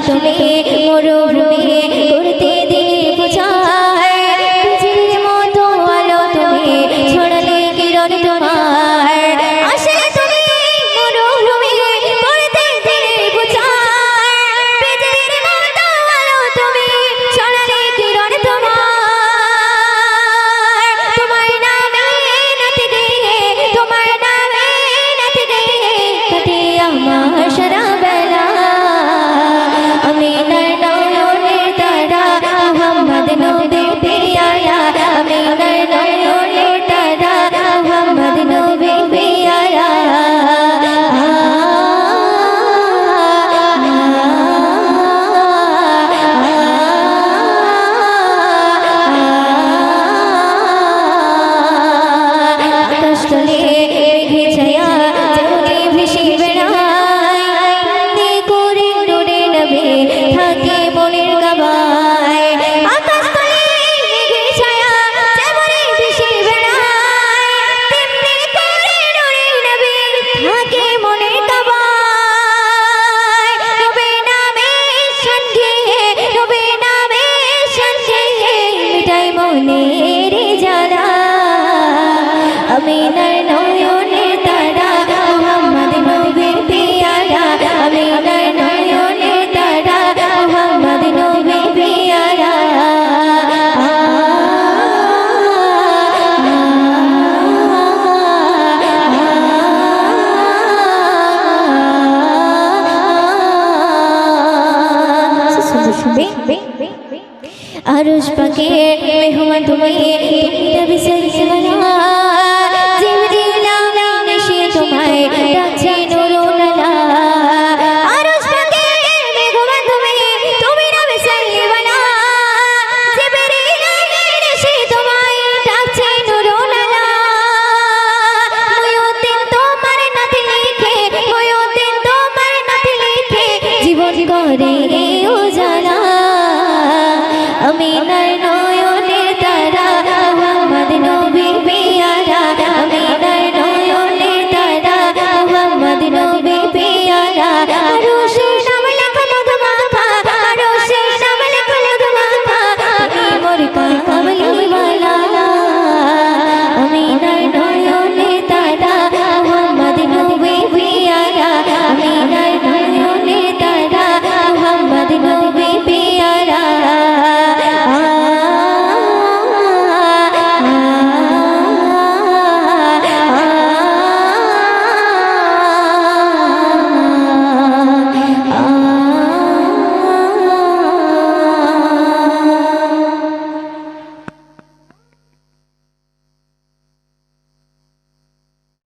তুমি মরুভূমি করতে দিনের পূজায় পৃথিবীর মতো আলো তুমি ছড়ালে কিরণ তোমার আসলে তুমি মরুভূমি করতে দিনের পূজায় পৃথিবীর মতো আলো তুমি ছড়ালে কিরণ তোমার নামে নাচে গিয়ে তোমার নামে নাচে গিয়ে কাটে আমার সারা বেলা আমিনার নয়নের তারা মোহাম্মদ নবী পিয়ারা আমিনার নয়নের তারা মোহাম্মদ নবী পিয়ারা আকাশতলে মেঘে ছায়া যেমনি ভেসে বেড়ায় করে নূরে নবী থাকে মনের গাবায় আকাশতলে মেঘে ছায়া যেমনি ভেসে বেড়ায় তেমনি করে নূরে নবী থাকে মনের গাবায় নবী নামে সন্ধিয়ে নবী নামে সন্ধিয়ে মিটাই মনের জ্বালা আমিনার নয়নের তারা মোহাম্মদ নবী পিয়ারা আমিনার নয়নের তারা মোহাম্মদ নবী পিয়ারা আরশ পাকে মেহমান তুমি নবী